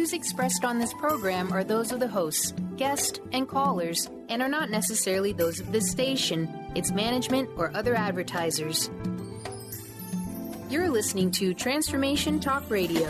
views expressed on this program are those of the hosts, guests, and callers, and are not necessarily those of this station, its management, or other advertisers. You're listening to Transformation Talk Radio.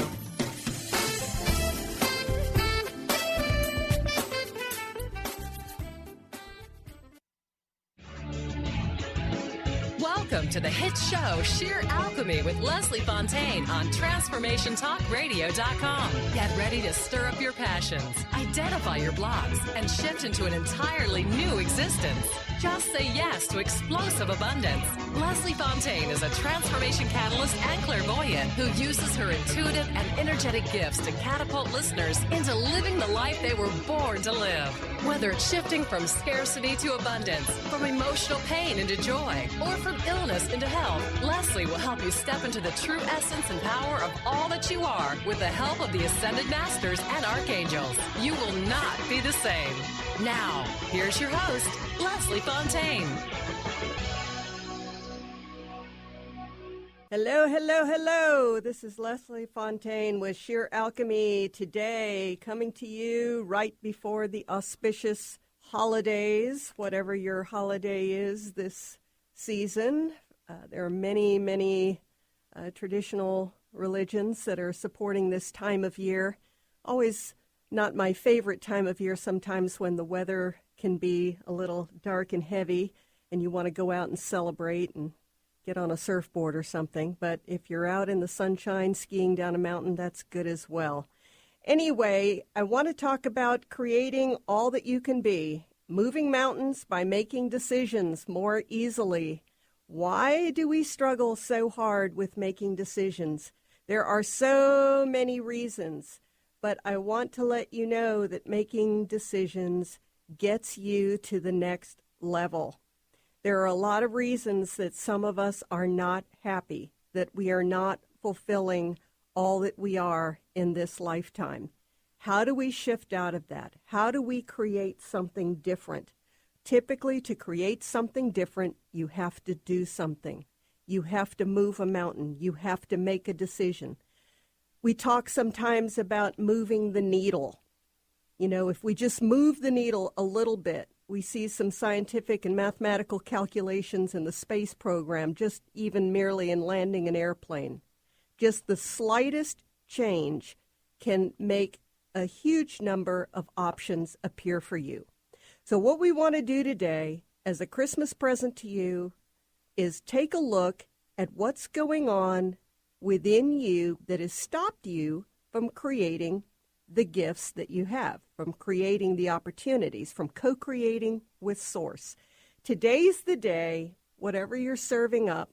Welcome to the hit show Sheer Alchemy with Leslie Fonteyne on TransformationTalkRadio.com. Get ready to stir up your passions, identify your blocks, and shift into an entirely new existence. Just say yes to explosive abundance. Leslie Fonteyne is a transformation catalyst and clairvoyant who uses her intuitive and energetic gifts to catapult listeners into living the life they were born to live. Whether it's shifting from scarcity to abundance, from emotional pain into joy, or from illness into health, Leslie will help you step into the true essence and power of all that you are with the help of the Ascended Masters and Archangels. You will not be the same. Now, here's your host, Leslie Fonteyne. Hello, hello, hello. This is Leslie Fonteyne with Sheer Alchemy today, coming to you right before the auspicious holidays, whatever your holiday is this season. There are many, many traditional religions that are supporting this time of year. Always not my favorite time of year sometimes when the weather can be a little dark and heavy and you want to go out and celebrate and get on a surfboard or something. But if you're out in the sunshine skiing down a mountain, that's good as well. Anyway, I want to talk about creating all that you can be, moving mountains by making decisions more easily. Why do we struggle so hard with making decisions? There are so many reasons, but I want to let you know that making decisions gets you to the next level. There are a lot of reasons that some of us are not happy, that we are not fulfilling all that we are in this lifetime. How do we shift out of that? How do we create something different? Typically, to create something different, you have to do something. You have to move a mountain. You have to make a decision. We talk sometimes about moving the needle. You know, if we just move the needle a little bit, we see some scientific and mathematical calculations in the space program, just even merely in landing an airplane. Just the slightest change can make a huge number of options appear for you. So what we want to do today as a Christmas present to you is take a look at what's going on within you that has stopped you from creating the gifts that you have, from creating the opportunities, from co-creating with Source. Today's the day, whatever you're serving up,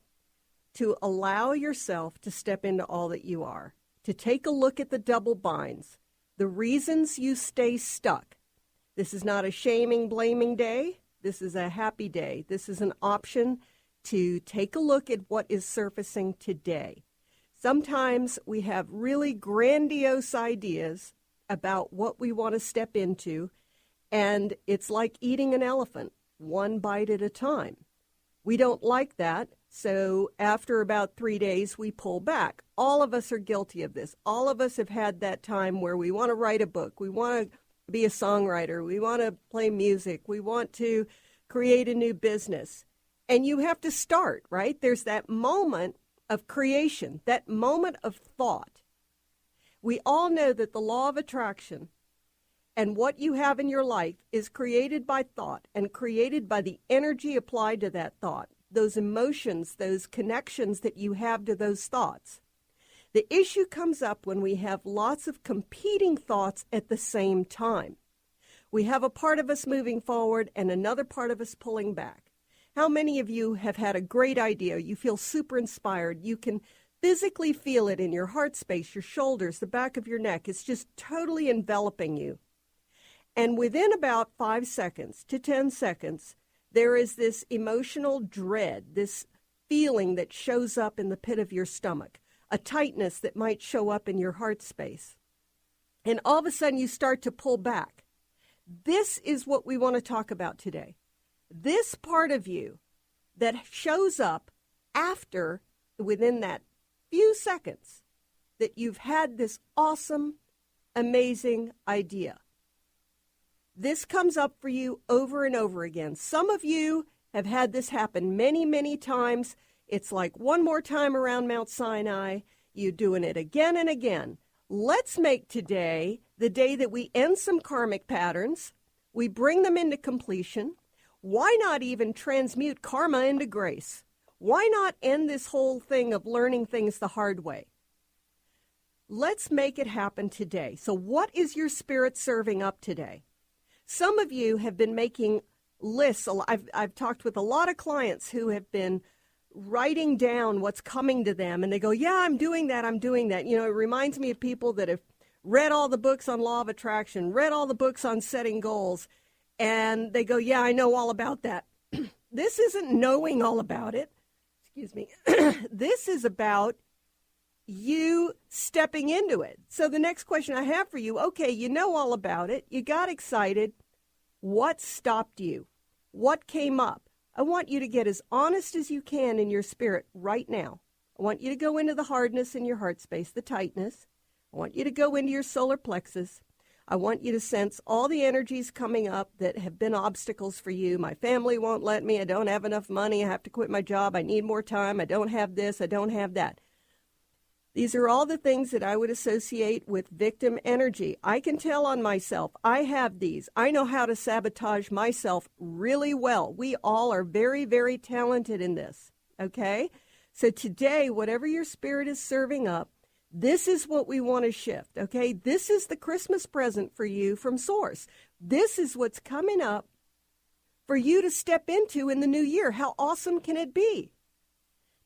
to allow yourself to step into all that you are, to take a look at the double binds, the reasons you stay stuck. This is not a shaming, blaming day. This is a happy day. This is an option to take a look at what is surfacing today. Sometimes we have really grandiose ideas about what we want to step into, and it's like eating an elephant, one bite at a time. We don't like that, so after about 3 days, we pull back. All of us are guilty of this. All of us have had that time where we want to write a book, we want to be a songwriter, we want to play music, we want to create a new business. And you have to start, right? There's that moment of creation, that moment of thought. We all know that the law of attraction and what you have in your life is created by thought and created by the energy applied to that thought, those emotions, those connections that you have to those thoughts. The issue comes up when we have lots of competing thoughts at the same time. We have a part of us moving forward and another part of us pulling back. How many of you have had a great idea? You feel super inspired. You can physically feel it in your heart space, your shoulders, the back of your neck. It's just totally enveloping you. And within about 5 seconds to 10 seconds, there is this emotional dread, this feeling that shows up in the pit of your stomach, a tightness that might show up in your heart space. And all of a sudden you start to pull back. This is what we want to talk about today. This part of you that shows up within that few seconds that you've had this awesome amazing idea. This comes up for you over and over again. Some of you have had this happen many, many times. It's like one more time around Mount Sinai. You're doing it again and again. Let's make today the day that we end some karmic patterns. We bring them into completion. Why not even transmute karma into grace? Why not end this whole thing of learning things the hard way? Let's make it happen today. So what is your spirit serving up today? Some of you have been making lists. I've talked with a lot of clients who have been writing down what's coming to them, and they go, yeah, I'm doing that. You know, it reminds me of people that have read all the books on law of attraction, read all the books on setting goals, and they go, yeah, I know all about that. This isn't knowing all about it. Excuse me. This is about you stepping into it. So the next question I have for you, okay, you know all about it. You got excited. What stopped you? What came up? I want you to get as honest as you can in your spirit right now. I want you to go into the hardness in your heart space, the tightness. I want you to go into your solar plexus. I want you to sense all the energies coming up that have been obstacles for you. My family won't let me. I don't have enough money. I have to quit my job. I need more time. I don't have this. I don't have that. These are all the things that I would associate with victim energy. I can tell on myself. I have these. I know how to sabotage myself really well. We all are very, very talented in this, okay? So today, whatever your spirit is serving up, this is what we want to shift, okay? This is the Christmas present for you from Source. This is what's coming up for you to step into in the new year. How awesome can it be?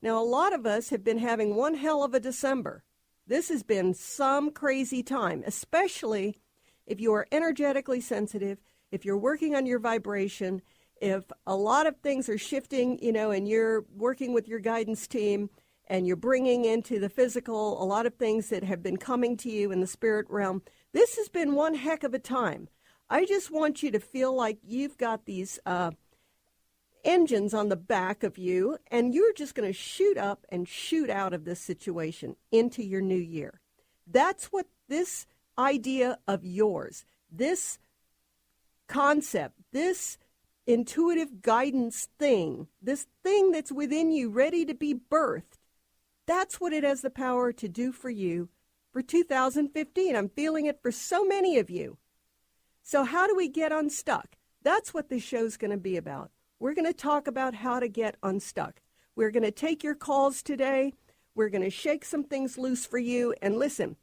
Now, a lot of us have been having one hell of a December. This has been some crazy time, especially if you are energetically sensitive, if you're working on your vibration, if a lot of things are shifting, you know, and you're working with your guidance team and you're bringing into the physical a lot of things that have been coming to you in the spirit realm. This has been one heck of a time. I just want you to feel like you've got these engines on the back of you, and you're just going to shoot up and shoot out of this situation into your new year. That's what this idea of yours, this concept, this intuitive guidance thing, this thing that's within you ready to be birthed, that's what it has the power to do for you for 2015. I'm feeling it for so many of you. So how do we get unstuck? That's what this show's going to be about. We're going to talk about how to get unstuck. We're going to take your calls today. We're going to shake some things loose for you. And listen,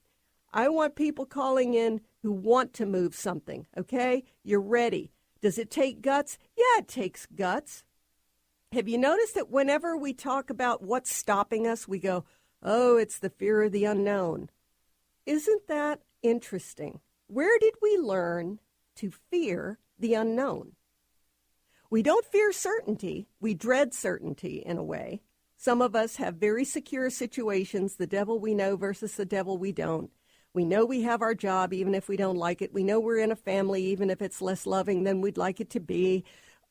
I want people calling in who want to move something, okay? You're ready. Does it take guts? Yeah, it takes guts. Have you noticed that whenever we talk about what's stopping us, we go, oh, it's the fear of the unknown. Isn't that interesting? Where did we learn to fear the unknown? We don't fear certainty. We dread certainty in a way. Some of us have very secure situations, the devil we know versus the devil we don't. We know we have our job even if we don't like it. We know we're in a family even if it's less loving than we'd like it to be.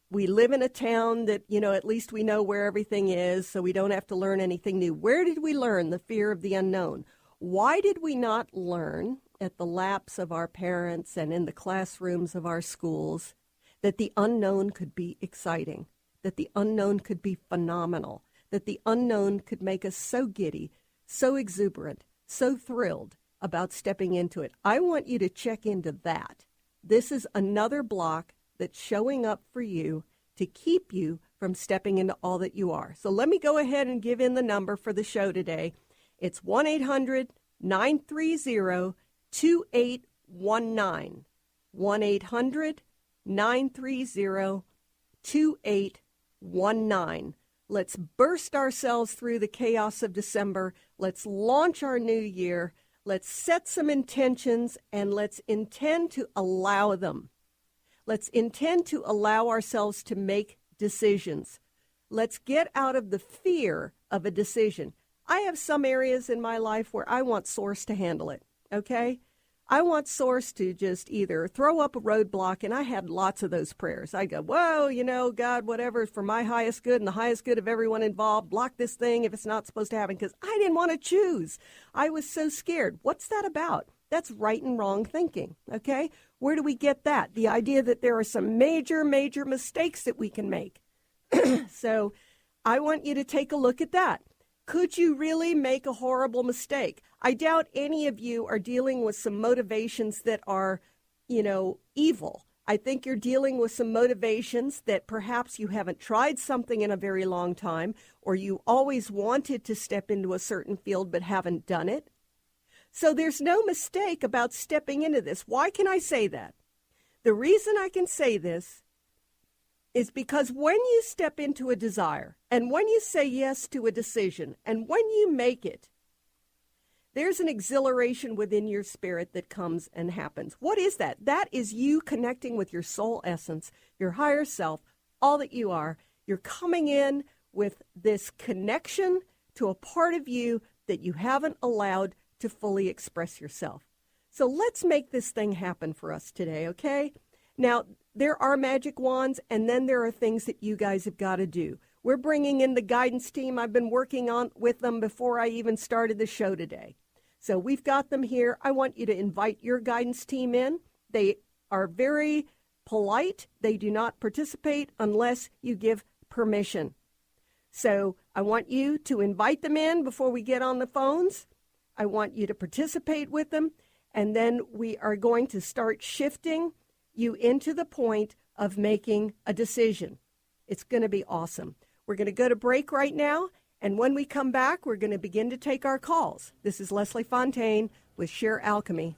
We live in a town that, you know, at least we know where everything is, so we don't have to learn anything new. Where did we learn the fear of the unknown? Why did we not learn at the laps of our parents and in the classrooms of our schools that the unknown could be exciting, that the unknown could be phenomenal, that the unknown could make us so giddy, so exuberant, so thrilled about stepping into it? I want you to check into that. This is another block that's showing up for you to keep you from stepping into all that you are. So let me go ahead and give in the number for the show today. It's 1-800-930-2819. 1-800-930-2819. Let's burst ourselves through the chaos of December. Let's launch our new year. Let's set some intentions, and let's intend to allow them. Let's intend to allow ourselves to make decisions. Let's get out of the fear of a decision. I have some areas in my life where I want Source to handle it, okay? I want Source to just either throw up a roadblock, and I had lots of those prayers. I go, whoa, God, whatever, for my highest good and the highest good of everyone involved, block this thing if it's not supposed to happen, because I didn't want to choose. I was so scared. What's that about? That's right and wrong thinking, okay? Where do we get that? The idea that there are some major, major mistakes that we can make. So I want you to take a look at that. Could you really make a horrible mistake? I doubt any of you are dealing with some motivations that are, evil. I think you're dealing with some motivations that perhaps you haven't tried something in a very long time, or you always wanted to step into a certain field but haven't done it. So there's no mistake about stepping into this. Why can I say that? The reason I can say this is because when you step into a desire and when you say yes to a decision and when you make it, there's an exhilaration within your spirit that comes and happens. What is that? That is you connecting with your soul essence, your higher self, all that you are. You're coming in with this connection to a part of you that you haven't allowed to fully express yourself. So let's make this thing happen for us today, okay? Now, there are magic wands, and then there are things that you guys have got to do. We're bringing in the guidance team. I've been working on with them before I even started the show today. So we've got them here. I want you to invite your guidance team in. They are very polite. They do not participate unless you give permission. So I want you to invite them in before we get on the phones. I want you to participate with them, and then we are going to start shifting you into the point of making a decision. It's going to be awesome. We're going to go to break right now, and when we come back, we're going to begin to take our calls. This is Leslie Fonteyne with Sheer Alchemy.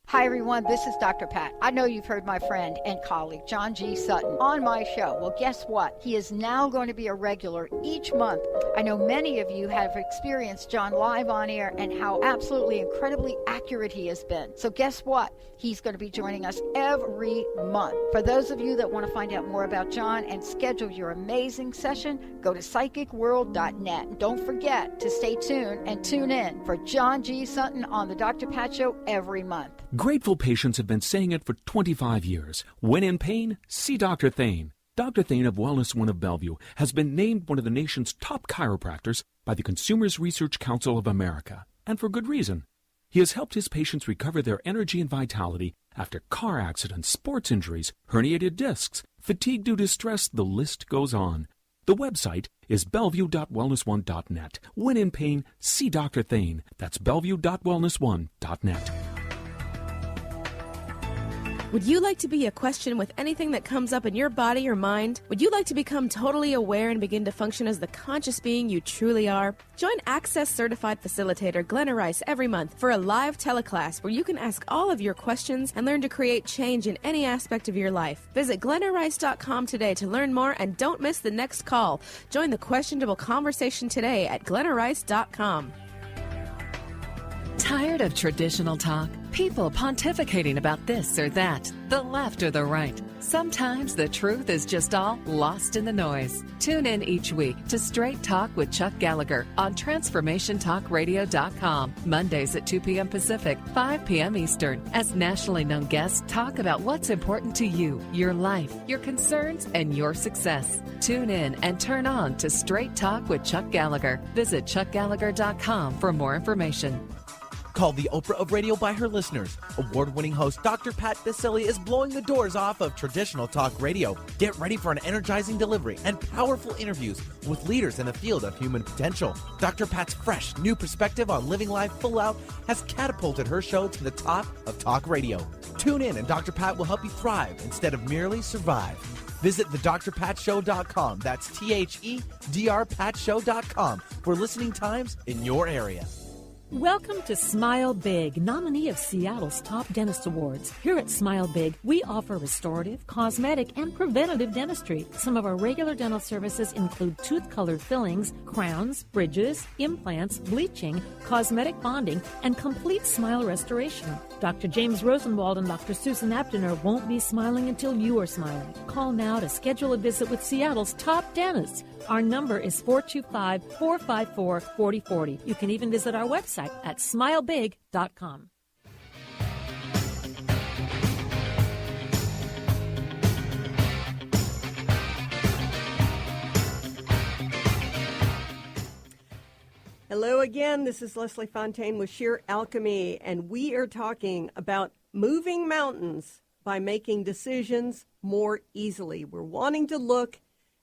Hi, everyone. This is Dr. Pat. I know you've heard my friend and colleague, John G. Sutton, on my show. Well, guess what? He is now going to be a regular each month. I know many of you have experienced John live on air and how absolutely incredibly accurate he has been. So guess what? He's going to be joining us every month. For those of you that want to find out more about John and schedule your amazing session, go to psychicworld.net. Don't forget to stay tuned and tune in for John G. Sutton on the Dr. Pat Show every month. Grateful patients have been saying it for 25 years. When in pain, see Dr. Thane. Dr. Thane of Wellness One of Bellevue has been named one of the nation's top chiropractors by the Consumers Research Council of America, and for good reason. He has helped his patients recover their energy and vitality after car accidents, sports injuries, herniated discs, fatigue due to stress, the list goes on. The website is bellevue.wellness1.net. When in pain, see Dr. Thane. That's bellevue.wellness1.net. Would you like to be a question with anything that comes up in your body or mind? Would you like to become totally aware and begin to function as the conscious being you truly are? Join Access Certified Facilitator Glenna Rice every month for a live teleclass where you can ask all of your questions and learn to create change in any aspect of your life. Visit glennarice.com today to learn more and don't miss the next call. Join the questionable conversation today at glennarice.com. Tired of traditional talk? People pontificating about this or that, the left or the right. Sometimes the truth is just all lost in the noise. Tune in each week to Straight Talk with Chuck Gallagher on TransformationTalkRadio.com, Mondays at 2 p.m. Pacific, 5 p.m. Eastern, as nationally known guests talk about what's important to you, your life, your concerns, and your success. Tune in and turn on to Straight Talk with Chuck Gallagher. Visit ChuckGallagher.com for more information. Called the Oprah of radio by her listeners, award-winning host Dr. Pat Baccili is blowing the doors off of traditional talk radio. Get ready for an energizing delivery and powerful interviews with leaders in the field of human potential. Dr. Pat's fresh, new perspective on living life full out has catapulted her show to the top of talk radio. Tune in and Dr. Pat will help you thrive instead of merely survive. Visit thedrpatshow.com. That's THEDRPatshow.com for listening times in your area. Welcome to Smile Big, nominee of Seattle's Top Dentist Awards. Here at Smile Big, we offer restorative, cosmetic, and preventative dentistry. Some of our regular dental services include tooth-colored fillings, crowns, bridges, implants, bleaching, cosmetic bonding, and complete smile restoration. Dr. James Rosenwald and Dr. Susan Abdener won't be smiling until you are smiling. Call now to schedule a visit with Seattle's top dentists. Our number is 425-454-4040. You can even visit our website at smilebig.com. Hello again. This is Leslie Fonteyne with Sheer Alchemy, and we are talking about moving mountains by making decisions more easily. We're wanting to look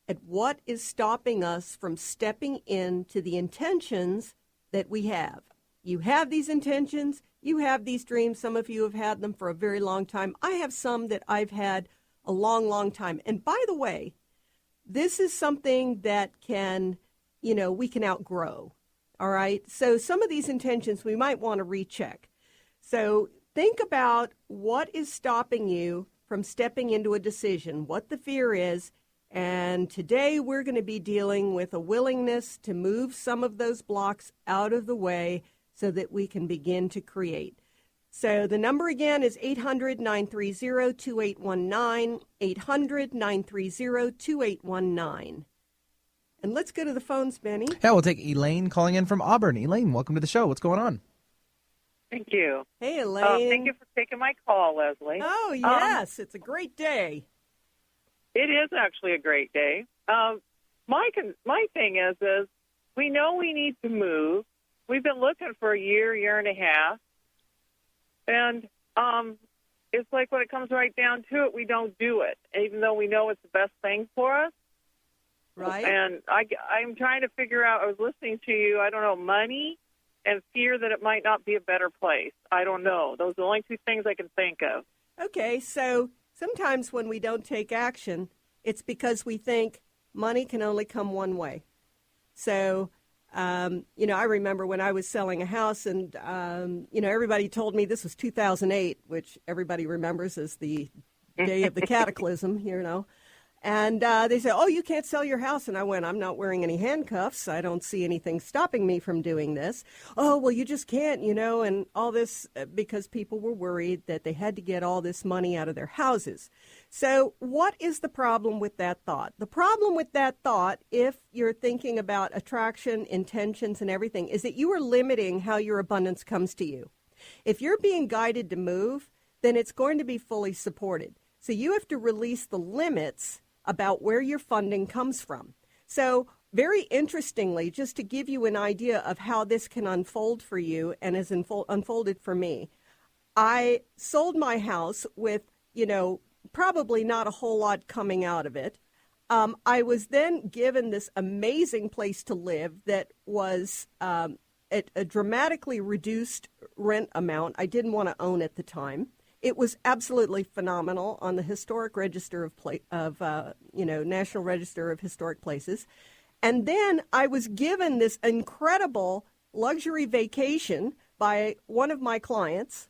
at what is stopping us from stepping into the intentions that we have. You have these intentions, you have these dreams. Some of you have had them for a very long time. I have some that I've had a long, long time. And by the way, this is something that can, we can outgrow. All right. So some of these intentions we might want to recheck. So think about what is stopping you from stepping into a decision, what the fear is. And today we're going to be dealing with a willingness to move some of those blocks out of the way so that we can begin to create. So the number again is 800-930-2819, 800-930-2819. And let's go to the phones, Benny. Yeah, we'll take Elaine calling in from Auburn. Elaine, welcome to the show. What's going on? Thank you. Hey, Elaine. Thank you for taking my call, Leslie. Oh, yes. It's a great day. It is actually a great day. My thing is we know we need to move. We've been looking for a year and a half. And it's like when it comes right down to it, we don't do it, even though we know it's the best thing for us. Right. And I'm trying to figure out, I was listening to you, I don't know, money and fear that it might not be a better place. I don't know. Those are the only two things I can think of. Okay, so sometimes when we don't take action, it's because we think money can only come one way. So, I remember when I was selling a house and, everybody told me this was 2008, which everybody remembers as the day of the cataclysm, And they said, oh, you can't sell your house. And I went, I'm not wearing any handcuffs. I don't see anything stopping me from doing this. Oh, well, you just can't, and all this because people were worried that they had to get all this money out of their houses. So what is the problem with that thought? The problem with that thought, if you're thinking about attraction, intentions, and everything, is that you are limiting how your abundance comes to you. If you're being guided to move, then it's going to be fully supported. So you have to release the limits about where your funding comes from. So very interestingly, just to give you an idea of how this can unfold for you and has unfolded for me, I sold my house with, probably not a whole lot coming out of it. I was then given this amazing place to live that was at a dramatically reduced rent amount I didn't want to own at the time. It was absolutely phenomenal on the historic register National Register of Historic Places. And then I was given this incredible luxury vacation by one of my clients.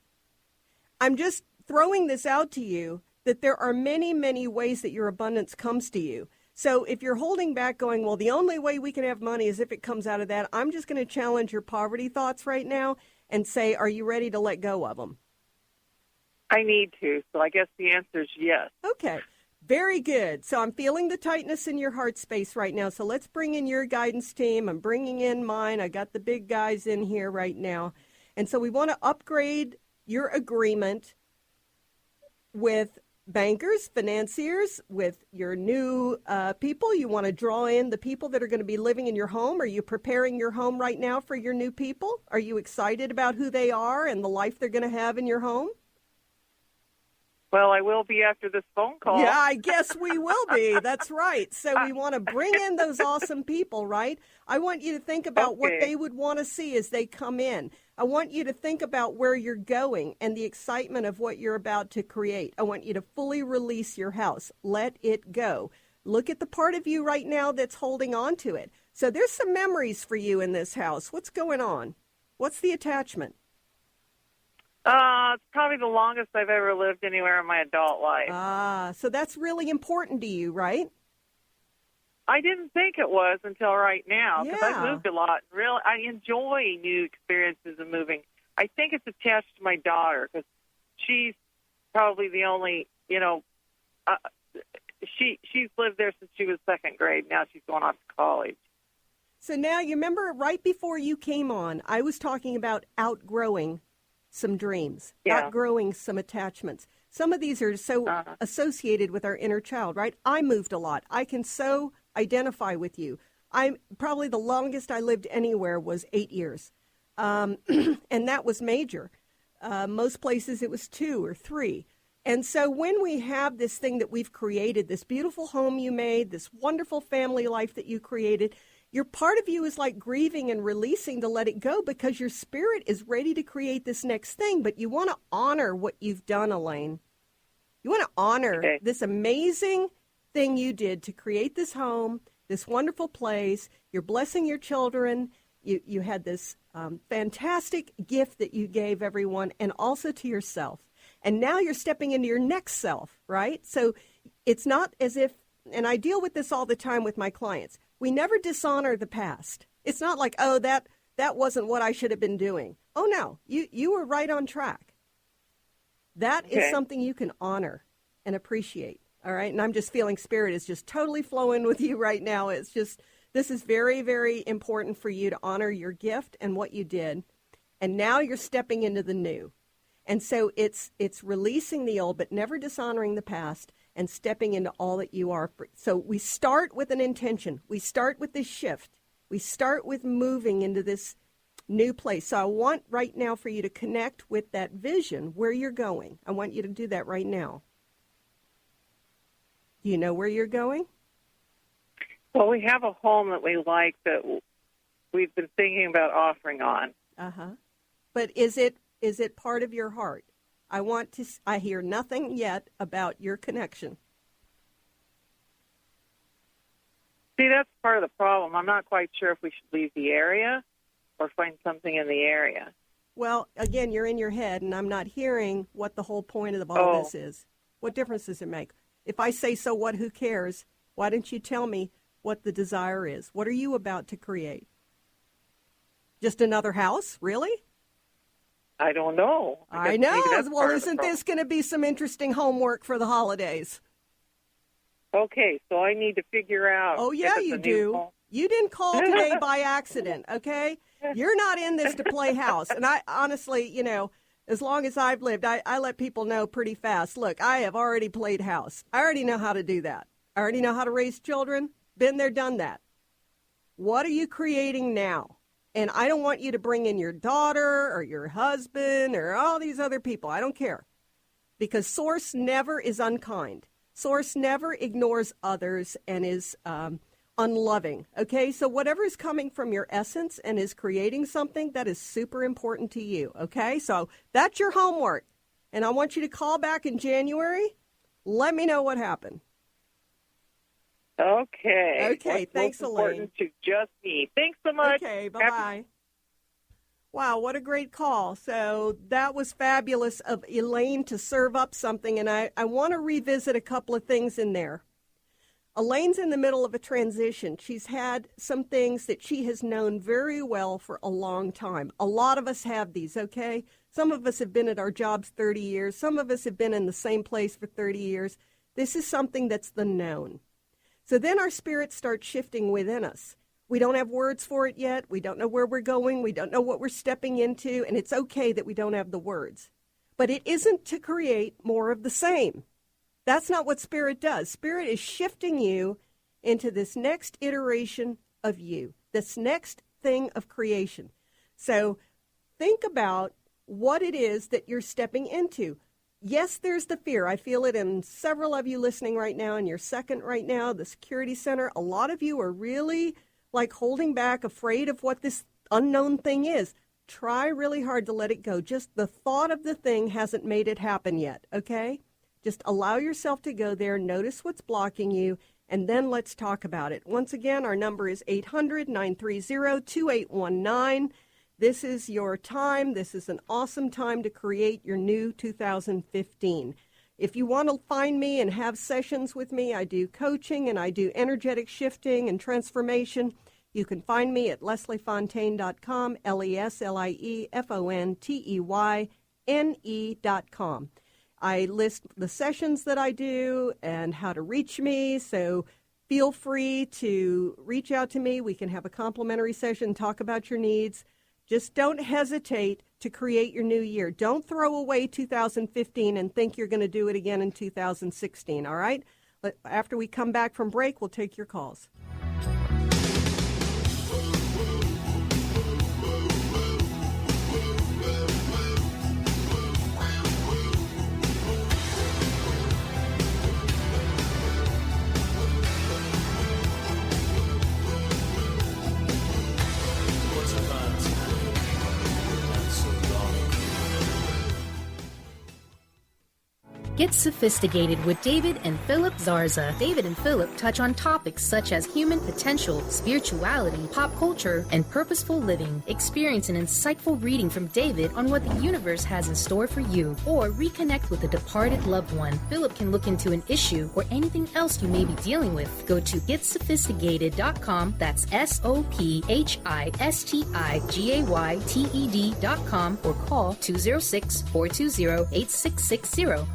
I'm just throwing this out to you that there are many, many ways that your abundance comes to you. So if you're holding back going, well, the only way we can have money is if it comes out of that, I'm just going to challenge your poverty thoughts right now and say, are you ready to let go of them? I need to, so I guess the answer is yes. Okay, very good. So I'm feeling the tightness in your heart space right now. So let's bring in your guidance team. I'm bringing in mine. I got the big guys in here right now. And so we want to upgrade your agreement with bankers, financiers, with your new people. You want to draw in the people that are going to be living in your home. Are you preparing your home right now for your new people? Are you excited about who they are and the life they're going to have in your home? Well, I will be after this phone call. Yeah, I guess we will be. That's right. So we want to bring in those awesome people, right? I want you to think about what they would want to see as they come in. I want you to think about where you're going and the excitement of what you're about to create. I want you to fully release your house. Let it go. Look at the part of you right now that's holding on to it. So there's some memories for you in this house. What's going on? What's the attachment? It's probably the longest I've ever lived anywhere in my adult life. So that's really important to you, right? I didn't think it was until right now, because Yeah. I've moved a lot. Really, I enjoy new experiences and moving. I think it's attached to my daughter, because she's probably the only, she's lived there since she was second grade. Now she's going off to college. So now you remember right before you came on, I was talking about outgrowing some dreams, outgrowing some attachments. Some of these are so associated with our inner child, right? I moved a lot. I can so identify with you. I'm probably the longest I lived anywhere was 8 years. And that was major. Most places it was 2 or 3. And so when we have this thing that we've created, this beautiful home you made, this wonderful family life that you created, your part of you is like grieving and releasing to let it go, because your spirit is ready to create this next thing. But you want to honor what you've done, Elaine. You want to honor this amazing thing you did to create this home, this wonderful place. You're blessing your children. You had this fantastic gift that you gave everyone, and also to yourself. And now you're stepping into your next self, right? So it's not as if, and I deal with this all the time with my clients, we never dishonor the past. It's not like, oh, that wasn't what I should have been doing. Oh, no, you were right on track. That is something you can honor and appreciate, all right? And I'm just feeling spirit is just totally flowing with you right now. It's just, this is very, very important for you to honor your gift and what you did. And now you're stepping into the new. And so it's releasing the old, but never dishonoring the past, and stepping into all that you are. So we start with an intention. We start with this shift. We start with moving into this new place. So I want right now for you to connect with that vision where you're going. I want you to do that right now. Do you know where you're going? Well, we have a home that we like that we've been thinking about offering on. But is it part of your heart? I hear nothing yet about your connection. See, that's part of the problem. I'm not quite sure if we should leave the area or find something in the area. Well, again, you're in your head, and I'm not hearing what the whole point of all this is. What difference does it make? If I say, so what, who cares? Why don't you tell me what the desire is? What are you about to create? Just another house? Really? I don't know. I know. Well, isn't this going to be some interesting homework for the holidays? Okay, so I need to figure out. Oh, yeah, you do. You didn't call today by accident, okay? You're not in this to play house. And I honestly, as long as I've lived, I let people know pretty fast. Look, I have already played house. I already know how to do that. I already know how to raise children. Been there, done that. What are you creating now? And I don't want you to bring in your daughter or your husband or all these other people. I don't care. Because Source never is unkind. Source never ignores others and is unloving. Okay? So whatever is coming from your essence and is creating something, that is super important to you. Okay? So that's your homework. And I want you to call back in January. Let me know what happened. Okay. Okay, thanks, Elaine. Important to just me. Thanks so much. Okay, bye-bye. Wow, what a great call. So that was fabulous of Elaine to serve up something, and I want to revisit a couple of things in there. Elaine's in the middle of a transition. She's had some things that she has known very well for a long time. A lot of us have these, okay? Some of us have been at our jobs 30 years. Some of us have been in the same place for 30 years. This is something that's the known. So then our spirit starts shifting within us. We don't have words for it yet. We don't know where we're going. We don't know what we're stepping into. And it's okay that we don't have the words. But it isn't to create more of the same. That's not what spirit does. Spirit is shifting you into this next iteration of you, this next thing of creation. So think about what it is that you're stepping into. Yes, there's the fear. I feel it in several of you listening right now, in your second right now, the security center. A lot of you are really like holding back, afraid of what this unknown thing is. Try really hard to let it go. Just the thought of the thing hasn't made it happen yet, okay? Just allow yourself to go there, notice what's blocking you, and then let's talk about it. Once again, our number is 800-930-2819. This is your time. This is an awesome time to create your new 2015. If you want to find me and have sessions with me, I do coaching and I do energetic shifting and transformation. You can find me at lesliefonteyne.com, LeslieFonteyne.com. I list the sessions that I do and how to reach me, so feel free to reach out to me. We can have a complimentary session, talk about your needs. Just don't hesitate to create your new year. Don't throw away 2015 and think you're going to do it again in 2016, all right? After we come back from break, we'll take your calls. Get sophisticated with David and Philip Zarza. David and Philip touch on topics such as human potential, spirituality, pop culture, and purposeful living. Experience an insightful reading from David on what the universe has in store for you, or reconnect with a departed loved one. Philip can look into an issue or anything else you may be dealing with. Go to getsophisticated.com. That's SOPHISTIGAYTED.com or call 206-420-8660.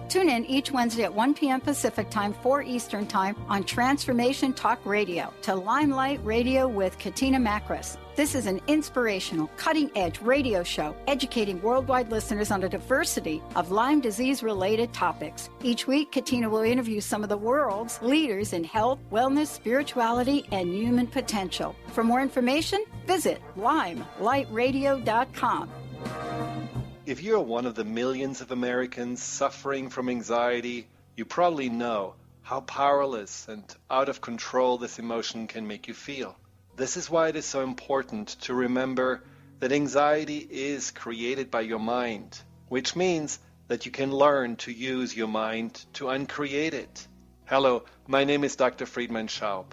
Tune in each Wednesday at 1 p.m. Pacific Time, 4 Eastern Time on Transformation Talk Radio to Limelight Radio with Katina Makris. This is an inspirational, cutting-edge radio show educating worldwide listeners on a diversity of Lyme disease-related topics. Each week, Katina will interview some of the world's leaders in health, wellness, spirituality, and human potential. For more information, visit limelightradio.com. If you're one of the millions of Americans suffering from anxiety, you probably know how powerless and out of control this emotion can make you feel. This is why it is so important to remember that anxiety is created by your mind, which means that you can learn to use your mind to uncreate it. Hello, my name is Dr. Friedman Schaub.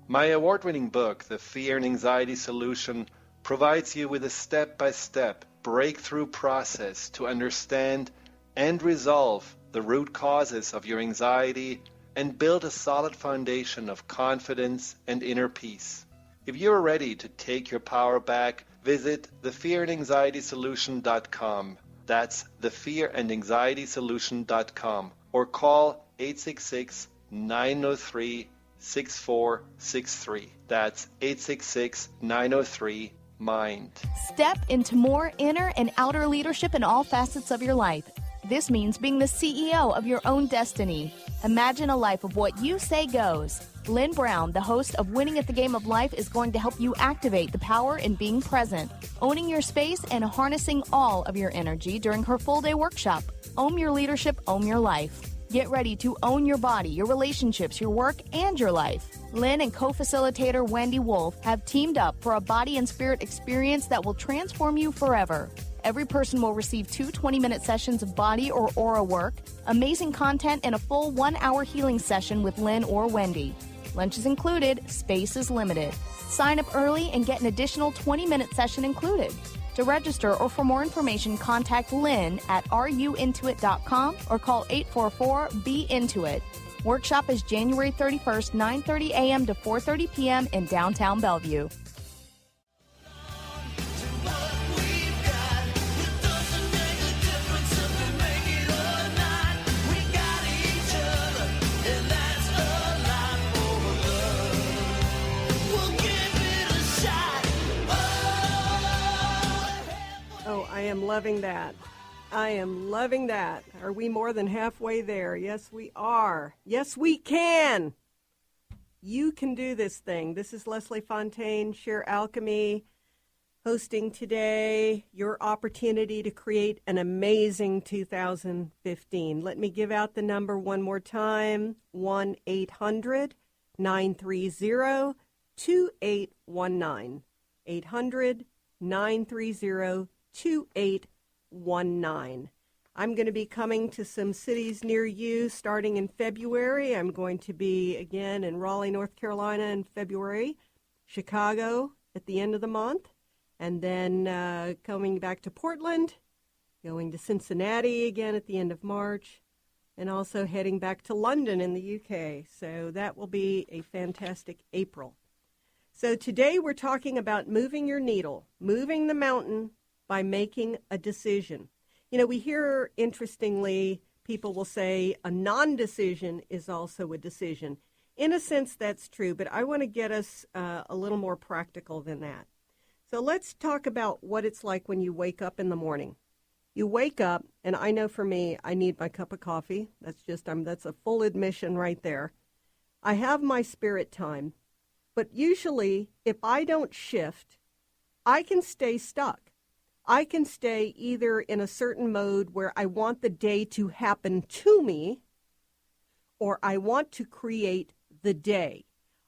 My award-winning book, The Fear and Anxiety Solution, provides you with a step-by-step breakthrough process to understand and resolve the root causes of your anxiety and build a solid foundation of confidence and inner peace. If you're ready to take your power back, visit thefearandanxietysolution.com. That's thefearandanxietysolution.com or call 866-903-6463. That's 866-903-MIND. Step into more inner and outer leadership in all facets of your life. This means being the CEO of your own destiny. Imagine a life of what you say goes. Lynn Brown, the host of Winning at the Game of Life, is going to help you activate the power in being present, owning your space, and harnessing all of your energy during her full-day workshop. Own your leadership, own your life. Get ready to own your body, your relationships, your work, and your life. Lynn and co-facilitator Wendy Wolf have teamed up for a body and spirit experience that will transform you forever. Every person will receive 2 20-minute sessions of body or aura work, amazing content, and a full 1-hour healing session with Lynn or Wendy. Lunch is included, space is limited. Sign up early and get an additional 20-minute session included. To register or for more information, contact Lynn at ruintuit.com or call 844-BE-INTUIT. Workshop is January 31st, 9:30 a.m. to 4:30 p.m. in downtown Bellevue. Oh, I am loving that. I am loving that. Are we more than halfway there? Yes, we are. Yes, we can. You can do this thing. This is Leslie Fonteyne, Share Alchemy, hosting today your opportunity to create an amazing 2015. Let me give out the number one more time, 1-800-930-2819. 800-930-2819. I'm going to be coming to some cities near you starting in February. I'm going to be again in Raleigh, North Carolina in February, Chicago at the end of the month, and then coming back to Portland, going to Cincinnati again at the end of March, and also heading back to London in the UK. So that will be a fantastic April. So today we're talking about moving your needle, moving the mountain by making a decision. You know, we hear, interestingly, people will say a non-decision is also a decision. In a sense, that's true, but I want to get us a little more practical than that. So let's talk about what it's like when you wake up in the morning. You wake up, and I know for me, I need my cup of coffee. That's a full admission right there. I have my spirit time, but usually if I don't shift, I can stay stuck. I can stay either in a certain mode where I want the day to happen to me, or I want to create the day.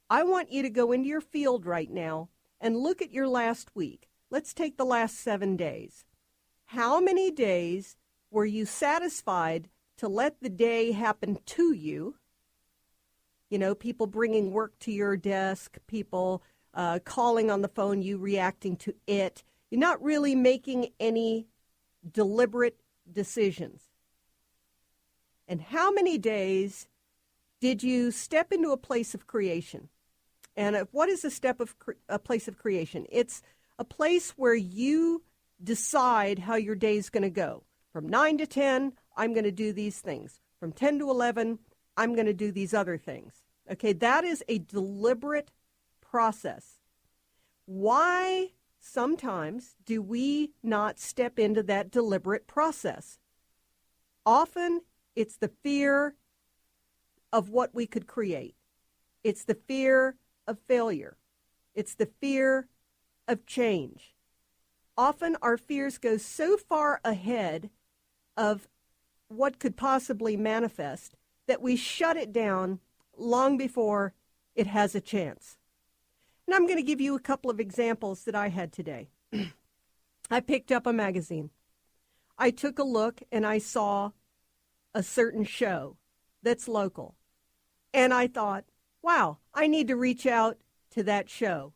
I want you to go into your field right now and look at your last week. Let's take the last 7 days. How many days were you satisfied to let the day happen to you? You know, people bringing work to your desk, people calling on the phone, you reacting to it. You're not really making any deliberate decisions. And how many days did you step into a place of creation? And what is a place of creation? It's a place where you decide how your day is going to go. From 9 to 10, I'm going to do these things. From 10 to 11, I'm going to do these other things. Okay, that is a deliberate process. Why sometimes do we not step into that deliberate process? Often it's the fear of what we could create. It's the fear of failure. It's the fear of change. Often our fears go so far ahead of what could possibly manifest that we shut it down long before it has a chance. And I'm going to give you a couple of examples that I had today. I picked up a magazine. I took a look and I saw a certain show that's local. And I thought, wow, I need to reach out to that show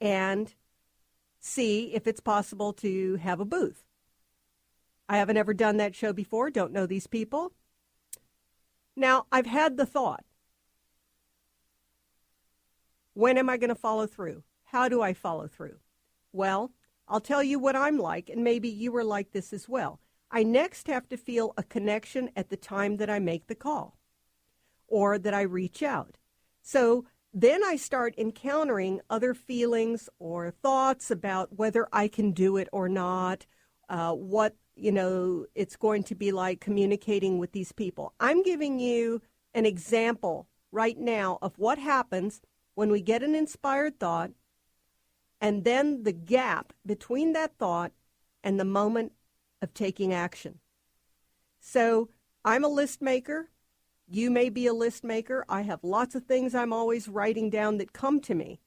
and see if it's possible to have a booth. I haven't ever done that show before, don't know these people. Now, I've had the thought, when am I going to follow through? How do I follow through? Well, I'll tell you what I'm like, and maybe you are like this as well. I next have to feel a connection at the time that I make the call or that I reach out. So then I start encountering other feelings or thoughts about whether I can do it or not, what, it's going to be like communicating with these people. I'm giving you an example right now of what happens when we get an inspired thought and then the gap between that thought and the moment of taking action. So I'm a list maker. You may be a list maker. I have lots of things I'm always writing down that come to me.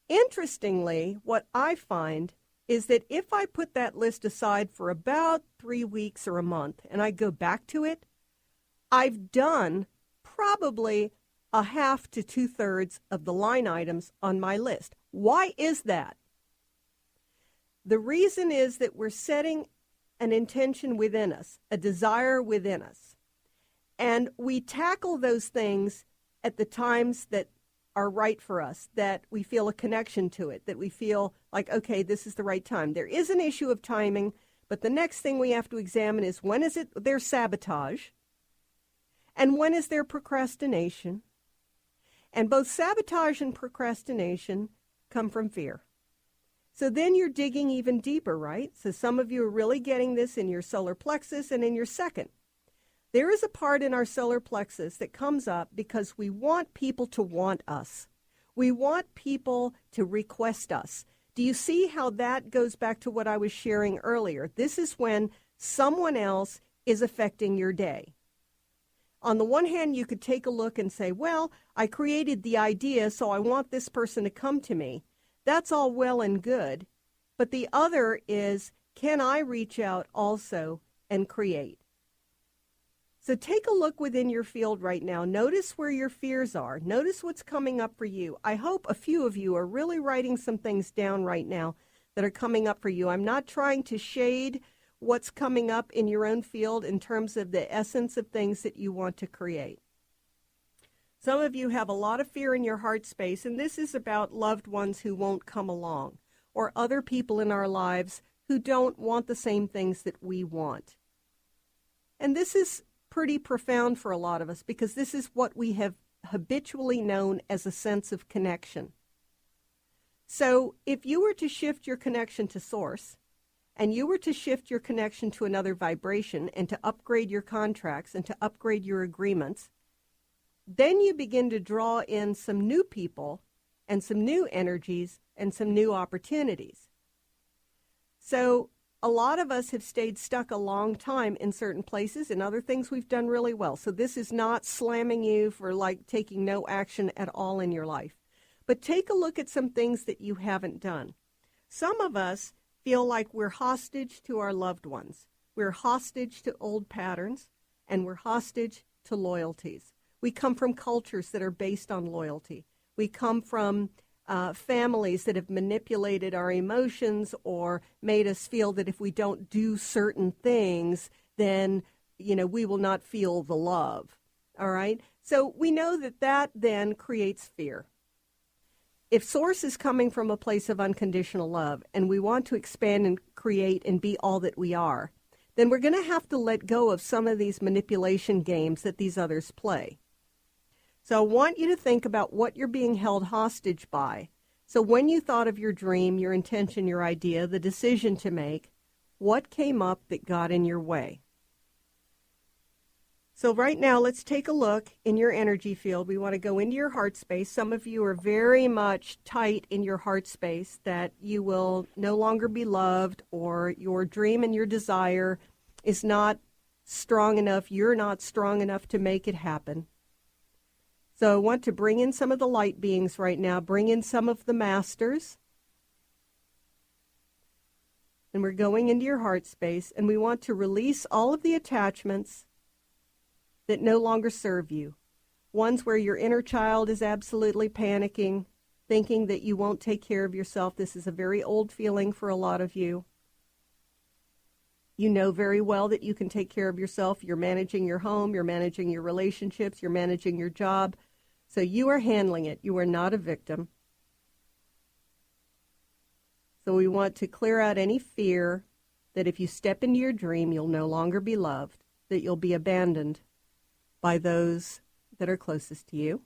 Interestingly, what I find is that if I put that list aside for about 3 weeks or a month and I go back to it, I've done probably a half to 2/3 of the line items on my list. Why is that? The reason is that we're setting an intention within us, a desire within us. And we tackle those things at the times that are right for us, that we feel a connection to it, that we feel like, okay, this is the right time. There is an issue of timing, but the next thing we have to examine is when is it their sabotage and when is there procrastination. And both sabotage and procrastination come from fear. So then you're digging even deeper, right? So some of you are really getting this in your solar plexus and in your second. There is a part in our solar plexus that comes up because we want people to want us. We want people to request us. Do you see how that goes back to what I was sharing earlier? This is when someone else is affecting your day. On the one hand, you could take a look and say, well, I created the idea, so I want this person to come to me. That's all well and good. But the other is, can I reach out also and create? So take a look within your field right now. Notice where your fears are. Notice what's coming up for you. I hope a few of you are really writing some things down right now that are coming up for you. I'm not trying to shade what's coming up in your own field in terms of the essence of things that you want to create. Some of you have a lot of fear in your heart space, and this is about loved ones who won't come along, or other people in our lives who don't want the same things that we want. And this is pretty profound for a lot of us, because this is what we have habitually known as a sense of connection. So if you were to shift your connection to Source, and you were to shift your connection to another vibration, and to upgrade your contracts, and to upgrade your agreements, then you begin to draw in some new people, and some new energies, and some new opportunities. So a lot of us have stayed stuck a long time in certain places, and other things we've done really well. So this is not slamming you for taking no action at all in your life. But take a look at some things that you haven't done. Some of us feel like we're hostage to our loved ones. We're hostage to old patterns, and we're hostage to loyalties. We come from cultures that are based on loyalty. We come from families that have manipulated our emotions or made us feel that if we don't do certain things, then, we will not feel the love. All right? So we know that then creates fear. If Source is coming from a place of unconditional love, and we want to expand and create and be all that we are, then we're going to have to let go of some of these manipulation games that these others play. So I want you to think about what you're being held hostage by. So when you thought of your dream, your intention, your idea, the decision to make, what came up that got in your way? So right now, let's take a look in your energy field. We want to go into your heart space. Some of you are very much tight in your heart space, that you will no longer be loved, or your dream and your desire is not strong enough. You're not strong enough to make it happen. So I want to bring in some of the light beings right now. Bring in some of the masters. And we're going into your heart space, and we want to release all of the attachments that no longer serve you. Ones where your inner child is absolutely panicking, thinking that you won't take care of yourself. This is a very old feeling for a lot of you. You know very well that you can take care of yourself. You're managing your home, you're managing your relationships, you're managing your job. So you are handling it. You are not a victim. So we want to clear out any fear that if you step into your dream, you'll no longer be loved, that you'll be abandoned by those that are closest to you.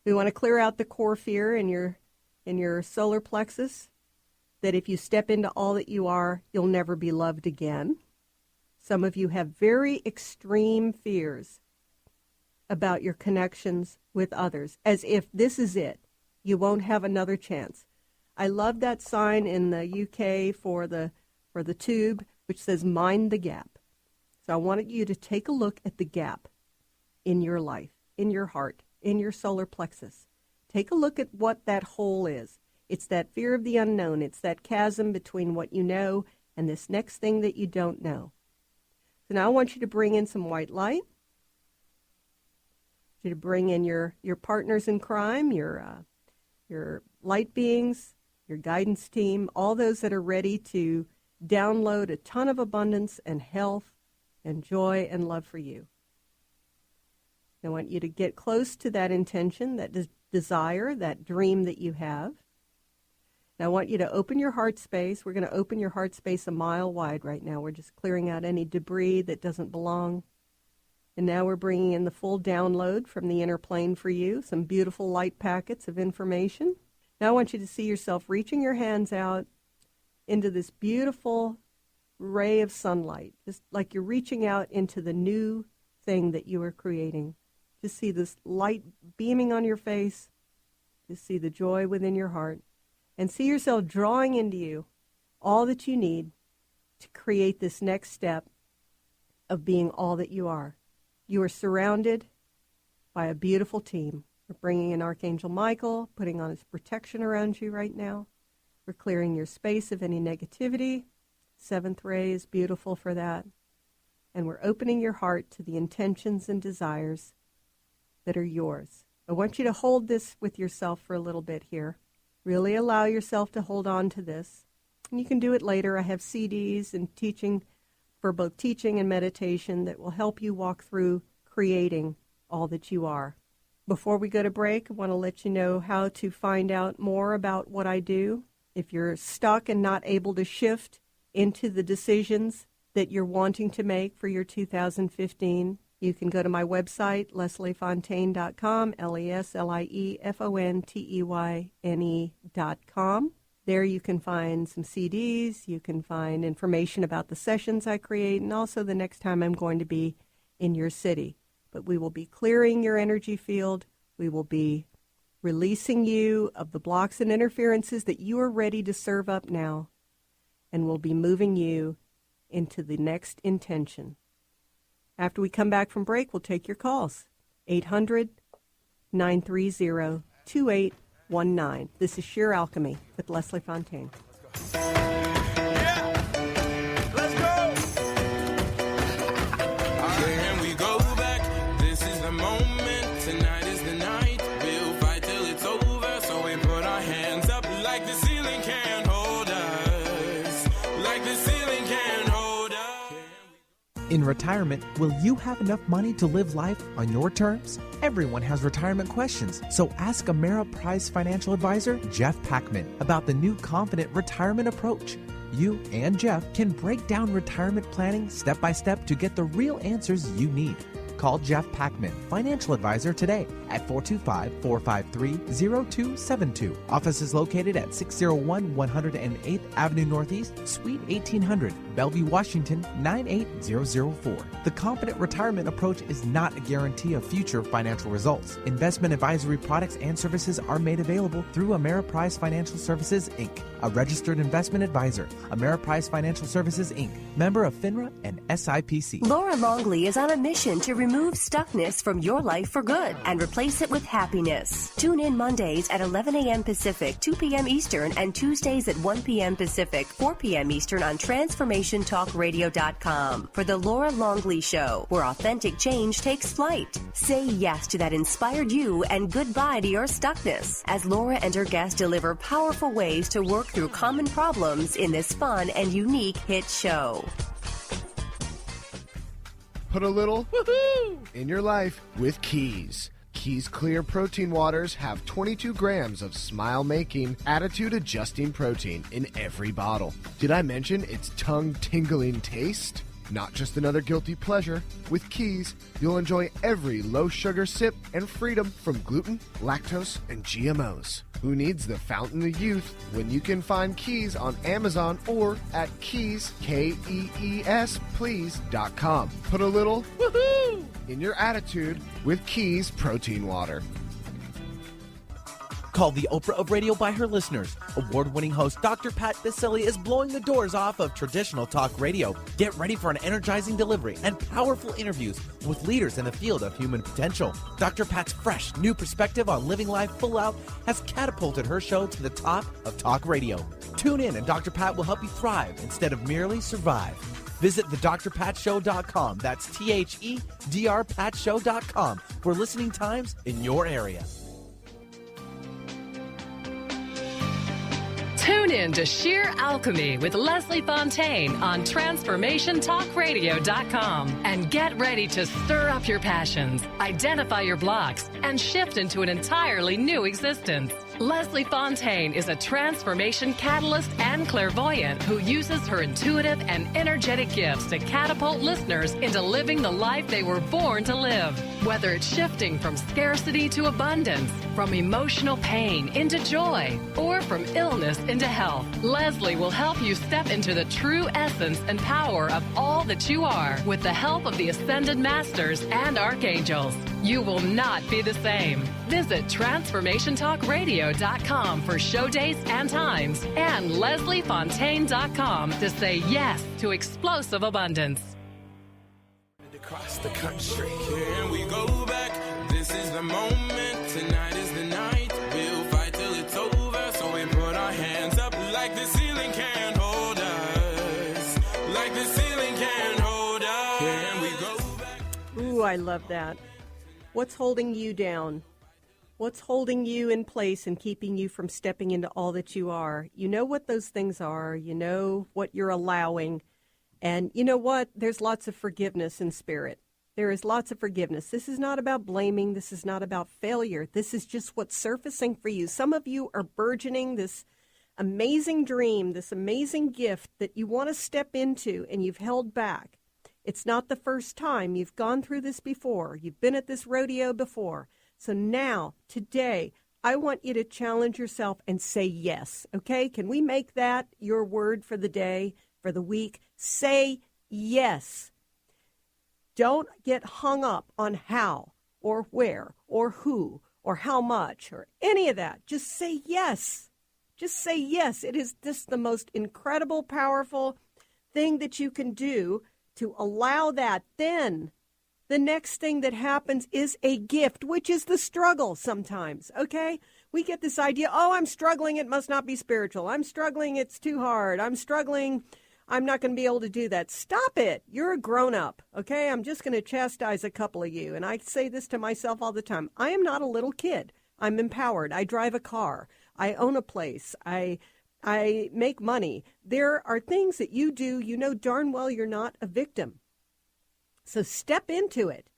We want to clear out the core fear in your solar plexus, that if you step into all that you are, you'll never be loved again. Some of you have very extreme fears about your connections with others, as if this is it. You won't have another chance. I love that sign in the UK for the tube, which says mind the gap. So I wanted you to take a look at the gap in your life, in your heart, in your solar plexus. Take a look at what that hole is. It's that fear of the unknown. It's that chasm between what you know and this next thing that you don't know. So now I want you to bring in some white light. I want you to bring in your partners in crime, your light beings, your guidance team, all those that are ready to download a ton of abundance and health and joy and love for you. I want you to get close to that intention, that desire, that dream that you have. And I want you to open your heart space. We're going to open your heart space a mile wide right now. We're just clearing out any debris that doesn't belong. And now we're bringing in the full download from the inner plane for you, some beautiful light packets of information. Now I want you to see yourself reaching your hands out into this beautiful ray of sunlight, just like you're reaching out into the new thing that you are creating. Just see this light beaming on your face. Just see the joy within your heart. And see yourself drawing into you all that you need to create this next step of being all that you are. You are surrounded by a beautiful team. We're bringing in Archangel Michael, putting on his protection around you right now. We're clearing your space of any negativity. Seventh ray is beautiful for that. And we're opening your heart to the intentions and desires that are yours. I want you to hold this with yourself for a little bit here. Really allow yourself to hold on to this. And you can do it later. I have CDs and teaching for both teaching and meditation that will help you walk through creating all that you are. Before we go to break, I want to let you know how to find out more about what I do. If you're stuck and not able to shift into the decisions that you're wanting to make for your 2015, you can go to my website, lesliefonteyne.com, LESLIEFONTEYNE.com. There you can find some CDs, you can find information about the sessions I create, and also the next time I'm going to be in your city. But we will be clearing your energy field. We will be releasing you of the blocks and interferences that you are ready to serve up now, and we'll be moving you into the next intention. After we come back from break, we'll take your calls. 800-930-2819. This is Sheer Alchemy with Leslie Fonteyne. In retirement, will you have enough money to live life on your terms? Everyone has retirement questions, so ask Ameriprise financial advisor Jeff Packman about the new Confident Retirement Approach. You and Jeff can break down retirement planning step by step to get the real answers you need. Call Jeff Packman, financial advisor, today at 425-453-0272. Office is located at 601 108th Avenue Northeast, Suite 1800, Bellevue, Washington, 98004. The Confident Retirement Approach is not a guarantee of future financial results. Investment advisory products and services are made available through Ameriprise Financial Services, Inc., a registered investment advisor. Ameriprise Financial Services, Inc., member of FINRA and SIPC. Laura Longley is on a mission to remove stuckness from your life for good and replace it with happiness. Tune in Mondays at 11 a.m. Pacific, 2 p.m. Eastern, and Tuesdays at 1 p.m. Pacific, 4 p.m. Eastern on TransformationTalkRadio.com for The Laura Longley Show, where authentic change takes flight. Say yes to that inspired you and goodbye to your stuckness as Laura and her guests deliver powerful ways to work through common problems in this fun and unique hit show. Put a little woohoo in your life with Keys. Keys Clear Protein Waters have 22 grams of smile-making, attitude-adjusting protein in every bottle. Did I mention its tongue-tingling taste? Not just another guilty pleasure. With Keys, you'll enjoy every low-sugar sip and freedom from gluten, lactose, and GMOs. Who needs the fountain of youth when you can find Keys on Amazon or at Keys, Kees, please.com. Put a little woohoo in your attitude with Keys Protein Water. Called the Oprah of radio by her listeners, award-winning host Dr. Pat Baccili is blowing the doors off of traditional talk radio. Get ready for an energizing delivery and powerful interviews with leaders in the field of human potential. Dr. Pat's fresh, new perspective on living life full out has catapulted her show to the top of talk radio. Tune in and Dr. Pat will help you thrive instead of merely survive. Visit thedrpatshow.com. That's THEDRPatshow.com for listening times in your area. Tune in to Sheer Alchemy with Leslie Fonteyne on TransformationTalkRadio.com and get ready to stir up your passions, identify your blocks, and shift into an entirely new existence. Leslie Fonteyne is a transformation catalyst and clairvoyant who uses her intuitive and energetic gifts to catapult listeners into living the life they were born to live. Whether it's shifting from scarcity to abundance, from emotional pain into joy, or from illness into health, Leslie will help you step into the true essence and power of all that you are with the help of the Ascended Masters and Archangels. You will not be the same. Visit TransformationTalkRadio.com for show dates and times and LeslieFonteyne.com to say yes to explosive abundance. Across the country, can we go back? This is the moment. Tonight is the night. We'll fight till it's over. So we put our hands up like the ceiling can't hold us. Like the ceiling can't hold us. Can we go back? Ooh, I love that. What's holding you down? What's holding you in place and keeping you from stepping into all that you are? You know what those things are. You know what you're allowing. And you know what? There's lots of forgiveness in spirit. There is lots of forgiveness. This is not about blaming. This is not about failure. This is just what's surfacing for you. Some of you are burgeoning this amazing dream, this amazing gift that you want to step into, and you've held back. It's not the first time. You've gone through this before. You've been at this rodeo before. So now, today, I want you to challenge yourself and say yes, okay? Can we make that your word for the day, for the week? Say yes. Don't get hung up on how or where or who or how much or any of that. Just say yes. Just say yes. It is just the most incredible, powerful thing that you can do to allow that. Then the next thing that happens is a gift, which is the struggle sometimes, okay? We get this idea, oh, I'm struggling, it must not be spiritual. I'm struggling, it's too hard. I'm struggling, I'm not going to be able to do that. Stop it. You're a grown-up, okay? I'm just going to chastise a couple of you. And I say this to myself all the time. I am not a little kid. I'm empowered. I drive a car. I own a place. I make money. There are things that you do, you know darn well you're not a victim. So step into it.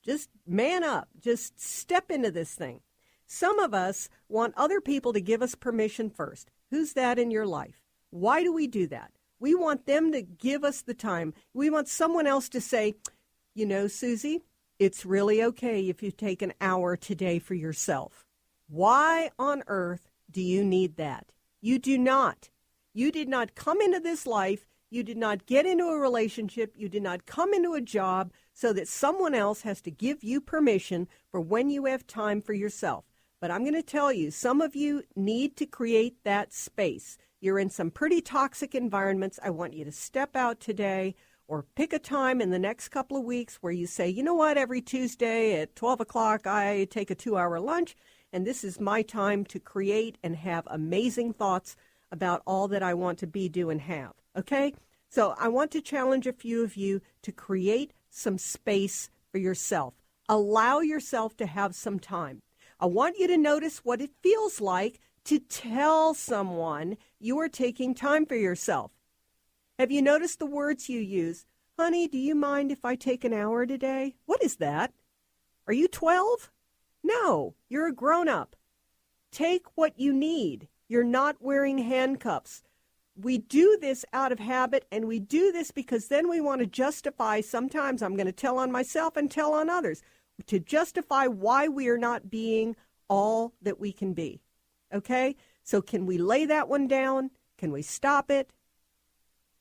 Just man up. Just step into this thing. Some of us want other people to give us permission first. Who's that in your life? Why do we do that? We want them to give us the time. We want someone else to say, you know, Susie, it's really okay if you take an hour today for yourself. Why on earth do you need that? You do not. You did not come into this life. You did not get into a relationship. You did not come into a job so that someone else has to give you permission for when you have time for yourself. But I'm going to tell you, some of you need to create that space. You're in some pretty toxic environments. I want you to step out today or pick a time in the next couple of weeks where you say, you know what, every Tuesday at 12 o'clock, I take a 2-hour lunch, and this is my time to create and have amazing thoughts about all that I want to be, do, and have. Okay? So I want to challenge a few of you to create some space for yourself. Allow yourself to have some time. I want you to notice what it feels like to tell someone you are taking time for yourself. Have you noticed the words you use? Honey, do you mind if I take an hour today? What is that? Are you 12? No, you're a grown-up. Take what you need. You're not wearing handcuffs. We do this out of habit, and we do this because then we want to justify, sometimes I'm going to tell on myself and tell on others, to justify why we are not being all that we can be. Okay? So can we lay that one down? Can we stop it?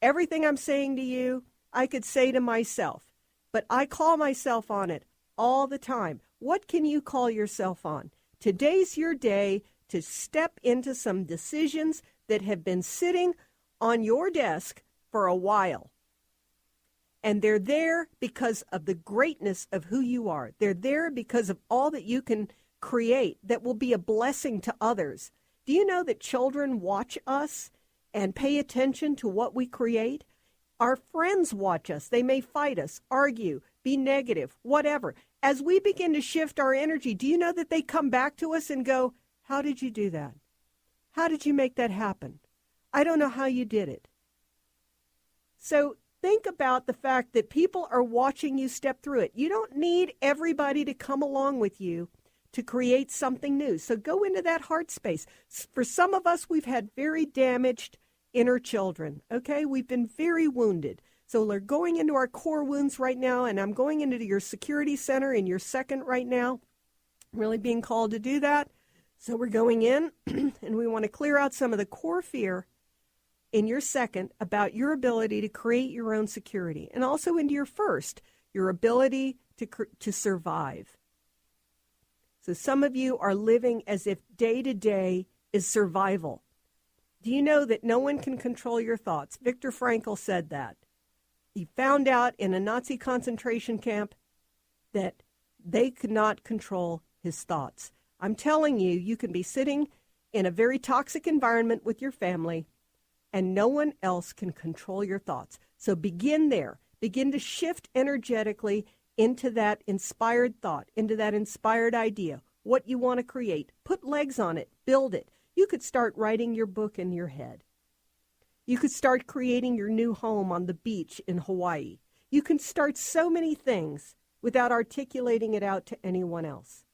Everything I'm saying to you, I could say to myself, but I call myself on it all the time. What can you call yourself on? Today's your day to step into some decisions that have been sitting on your desk for a while. And they're there because of the greatness of who you are. They're there because of all that you can create that will be a blessing to others. Do you know that children watch us and pay attention to what we create? Our friends watch us. They may fight us, argue, be negative, whatever. As we begin to shift our energy, do you know that they come back to us and go, how did you do that? How did you make that happen? I don't know how you did it. So think about the fact that people are watching you step through it. You don't need everybody to come along with you to create something new. So go into that heart space. For some of us, we've had very damaged inner children, okay? We've been very wounded. So we're going into our core wounds right now, and I'm going into your security center in your second right now. I'm really being called to do that. So we're going in, and we want to clear out some of the core fear in your second about your ability to create your own security, and also into your first, your ability to survive. So some of you are living as if day to day is survival. Do you know that no one can control your thoughts? Viktor Frankl said that. He found out in a Nazi concentration camp that they could not control his thoughts. I'm telling you, you can be sitting in a very toxic environment with your family, and no one else can control your thoughts. So begin there. Begin to shift energetically into that inspired thought, into that inspired idea. what you want to create. Put legs on it. Build it. You could start writing your book in your head. You could start creating your new home on the beach in Hawaii. You can start so many things without articulating it out to anyone else.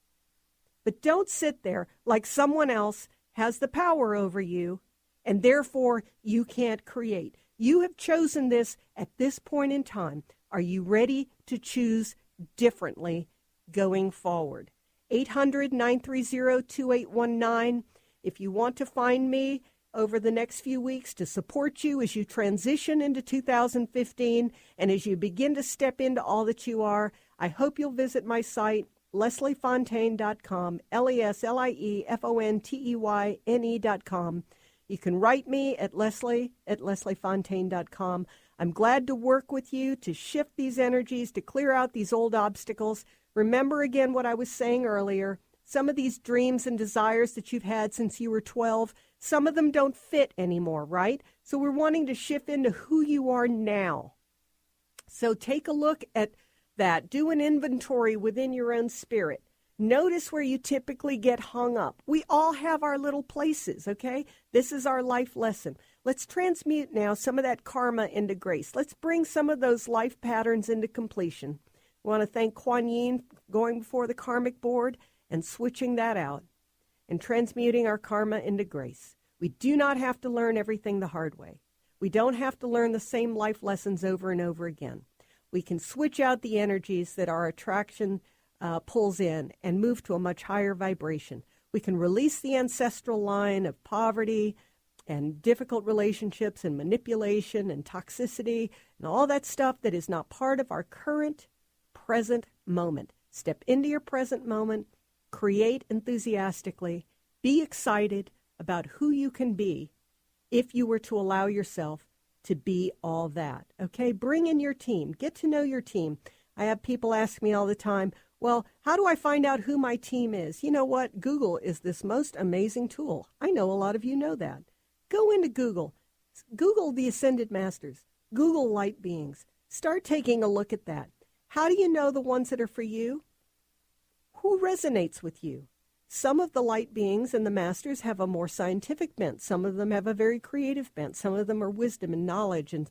But don't sit there like someone else has the power over you, and therefore you can't create. You have chosen this at this point in time. Are you ready to choose differently going forward? 800-930-2819. If you want to find me over the next few weeks to support you as you transition into 2015 and as you begin to step into all that you are, I hope you'll visit my site, LeslieFonteyne.com, LeslieFonteyne.com. You can write me at LeslieFonteyne.com. I'm glad to work with you to shift these energies, to clear out these old obstacles. Remember again what I was saying earlier. Some of these dreams and desires that you've had since you were 12, some of them don't fit anymore, right? So we're wanting to shift into who you are now. So take a look at that. Do an inventory within your own spirit. Notice where you typically get hung up. We all have our little places, okay? This is our life lesson. Let's transmute now some of that karma into grace. Let's bring some of those life patterns into completion. I want to thank Kuan Yin going before the karmic board and switching that out and transmuting our karma into grace. We do not have to learn everything the hard way. We don't have to learn the same life lessons over and over again. We can switch out the energies that our attraction pulls in and move to a much higher vibration. We can release the ancestral line of poverty and difficult relationships and manipulation and toxicity and all that stuff that is not part of our current present moment. Step into your present moment, create enthusiastically, be excited about who you can be if you were to allow yourself to be all that. Okay, bring in your team. Get to know your team. I have people ask me all the time, well, how do I find out who my team is? You know what? Google is this most amazing tool. I know a lot of you know that. Go into Google. Google the Ascended Masters. Google Light Beings. Start taking a look at that. How do you know the ones that are for you? Who resonates with you? Some of the light beings and the masters have a more scientific bent. Some of them have a very creative bent. Some of them are wisdom and knowledge and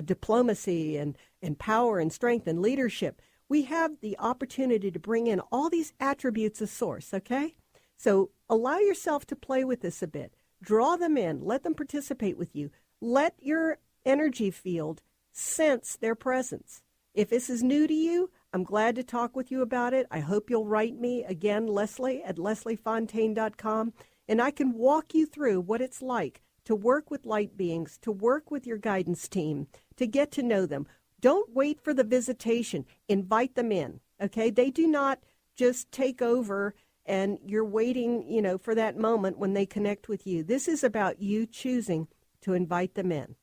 diplomacy and power and strength and leadership. We have the opportunity to bring in all these attributes of Source, okay? So allow yourself to play with this a bit. Draw them in. Let them participate with you. Let your energy field sense their presence. If this is new to you, I'm glad to talk with you about it. I hope you'll write me, again, Leslie at LeslieFonteyne.com, and I can walk you through what it's like to work with light beings, to work with your guidance team, to get to know them. Don't wait for the visitation. Invite them in, okay? They do not just take over and you're waiting, for that moment when they connect with you. This is about you choosing to invite them in.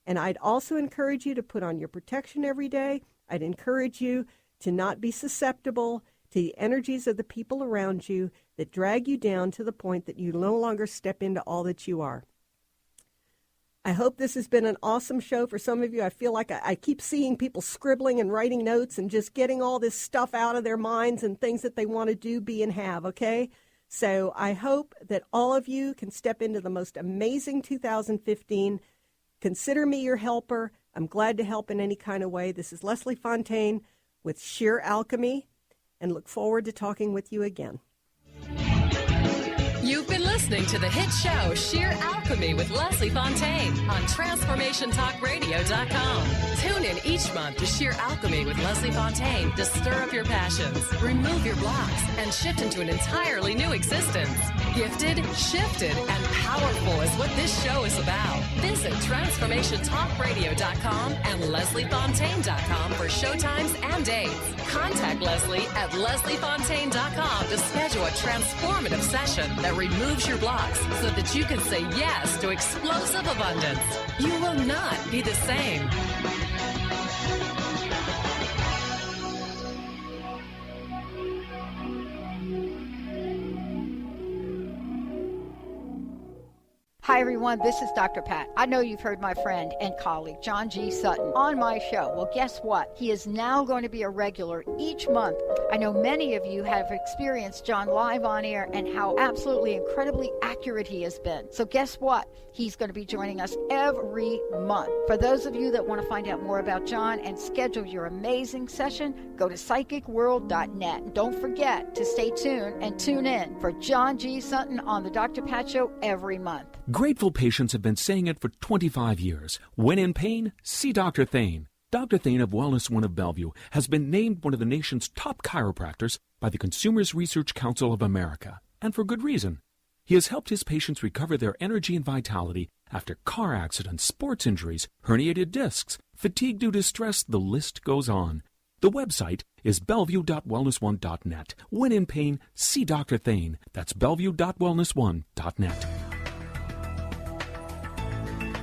And I'd also encourage you to put on your protection every day. I'd encourage you to not be susceptible to the energies of the people around you that drag you down to the point that you no longer step into all that you are. I hope this has been an awesome show for some of you. I feel like I keep seeing people scribbling and writing notes and just getting all this stuff out of their minds and things that they want to do, be, and have, okay? So I hope that all of you can step into the most amazing 2015. Consider me your helper. I'm glad to help in any kind of way. This is Leslie Fonteyne with Sheer Alchemy, and look forward to talking with you again. You've been listening to the hit show Sheer Alchemy with Leslie Fonteyne on TransformationTalkRadio.com. Tune in each month to Sheer Alchemy with Leslie Fonteyne to stir up your passions, remove your blocks, and shift into an entirely new existence. Gifted, shifted, and powerful is what this show is about. Visit TransformationTalkRadio.com and LeslieFonteyne.com for showtimes and dates. Contact Leslie at LeslieFonteyne.com to schedule a transformative session that removes your blocks so that you can say yes to explosive abundance. You will not be the same. Hi, everyone. This is Dr. Pat. I know you've heard my friend and colleague, John G. Sutton, on my show. Well, guess what? He is now going to be a regular each month. I know many of you have experienced John live on air and how absolutely incredibly accurate he has been. So guess what? He's going to be joining us every month. For those of you that want to find out more about John and schedule your amazing session, go to psychicworld.net. Don't forget to stay tuned and tune in for John G. Sutton on the Dr. Pat Show every month. Grateful patients have been saying it for 25 years. When in pain, see Dr. Thayne. Dr. Thayne of Wellness One of Bellevue has been named one of the nation's top chiropractors by the Consumers Research Council of America, and for good reason. He has helped his patients recover their energy and vitality after car accidents, sports injuries, herniated discs, fatigue due to stress, the list goes on. The website is bellevue.wellness1.net. When in pain, see Dr. Thayne. That's bellevue.wellness1.net.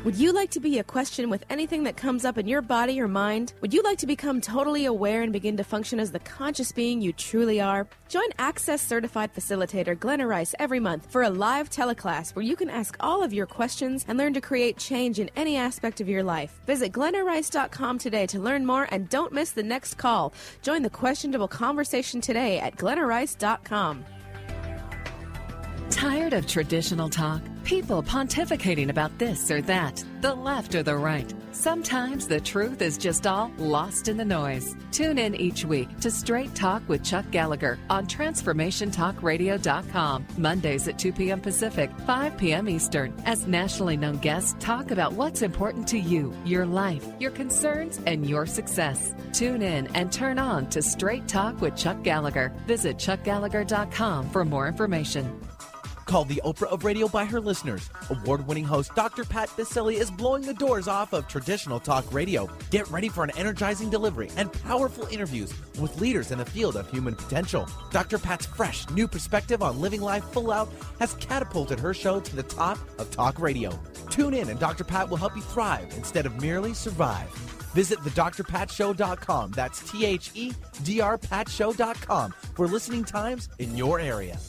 Would you like to be a question with anything that comes up in your body or mind? Would you like to become totally aware and begin to function as the conscious being you truly are? Join Access Certified Facilitator Glenna Rice every month for a live teleclass where you can ask all of your questions and learn to create change in any aspect of your life. Visit glennarice.com today to learn more and don't miss the next call. Join the questionable conversation today at glennarice.com. Tired of traditional talk? People pontificating about this or that, the left or the right. Sometimes the truth is just all lost in the noise. Tune in each week to Straight Talk with Chuck Gallagher on TransformationTalkRadio.com, Mondays at 2 p.m. Pacific, 5 p.m. Eastern, as nationally known guests talk about what's important to you, your life, your concerns, and your success. Tune in and turn on to Straight Talk with Chuck Gallagher. Visit ChuckGallagher.com for more information. Called the Oprah of radio by her listeners, award-winning host Dr. Pat Baccili is blowing the doors off of traditional talk radio. Get ready for an energizing delivery and powerful interviews with leaders in the field of human potential. Dr. Pat's fresh, new perspective on living life full out has catapulted her show to the top of talk radio. Tune in and Dr. Pat will help you thrive instead of merely survive. Visit thedrpatshow.com. That's THEDRPatShow.com for listening times in your area.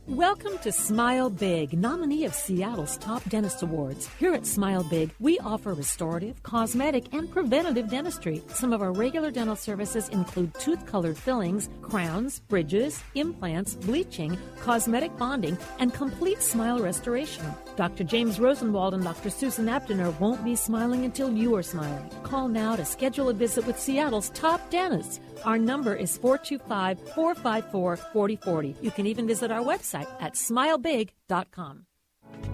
Welcome to Smile Big, nominee of Seattle's Top Dentist Awards. Here at Smile Big, we offer restorative, cosmetic, and preventative dentistry. Some of our regular dental services include tooth-colored fillings, crowns, bridges, implants, bleaching, cosmetic bonding, and complete smile restoration. Dr. James Rosenwald and Dr. Susan Abdiner won't be smiling until you are smiling. Call now to schedule a visit with Seattle's top dentists. Our number is 425-454-4040. You can even visit our website at smilebig.com.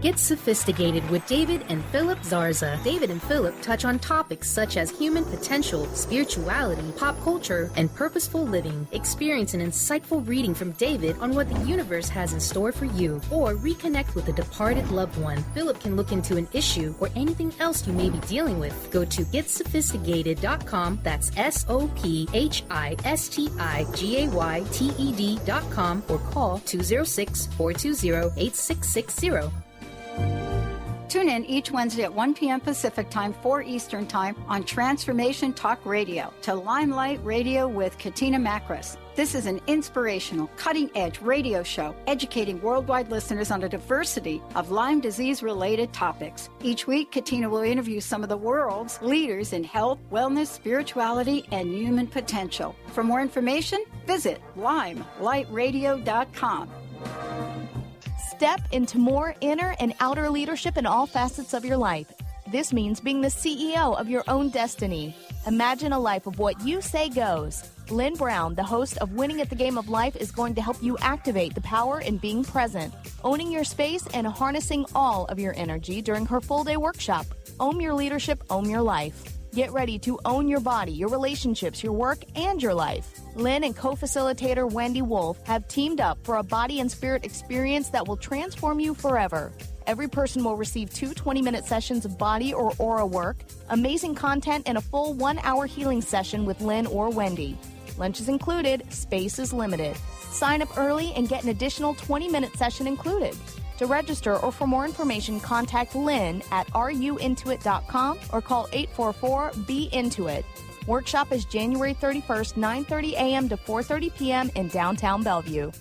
Get sophisticated with David and Philip Zarza. David and Philip touch on topics such as human potential, spirituality, pop culture, and purposeful living. Experience an insightful reading from David on what the universe has in store for you, or reconnect with a departed loved one. Philip can look into an issue or anything else you may be dealing with. Go to getsophisticated.com. That's SOPHISTIGAYTED.com or call 206-420-8660. Tune in each Wednesday at 1 p.m. Pacific Time, 4 Eastern Time on Transformation Talk Radio to Limelight Radio with Katina Makris. This is an inspirational, cutting-edge radio show educating worldwide listeners on a diversity of Lyme disease-related topics. Each week, Katina will interview some of the world's leaders in health, wellness, spirituality, and human potential. For more information, visit limelightradio.com. Step into more inner and outer leadership in all facets of your life. This means being the CEO of your own destiny. Imagine a life of what you say goes. Lynn Brown, the host of Winning at the Game of Life, is going to help you activate the power in being present, owning your space, and harnessing all of your energy during her full-day workshop. Own your leadership, own your life. Get ready to own your body, your relationships, your work, and your life. Lynn and co-facilitator Wendy Wolf have teamed up for a body and spirit experience that will transform you forever. Every person will receive 2 20-minute sessions of body or aura work, amazing content, and a full 1-hour healing session with Lynn or Wendy. Lunch is included, space is limited. Sign up early and get an additional 20-minute session included. To register or for more information, contact Lynn at ruintuit.com or call 844-BE-INTO-IT. Workshop is January 31st, 9:30 a.m. to 4:30 p.m. in downtown Bellevue.